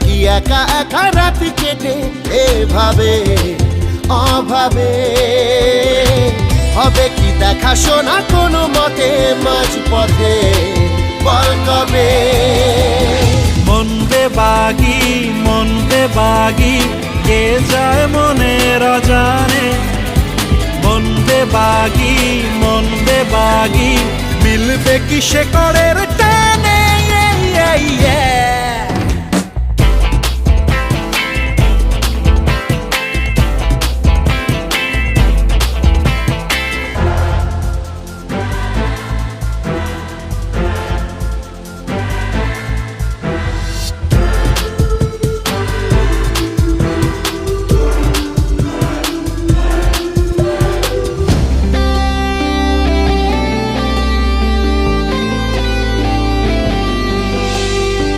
কি একা একা রাত কেটে এভাবে অভাবে? হবে কি দেখা শোনা কোনো মতে মাঝ পথে, বল কবে? মন বেবাগি কে যায় মনের অজানে। মন বেবাগি মিলবে কি সে করের টানে।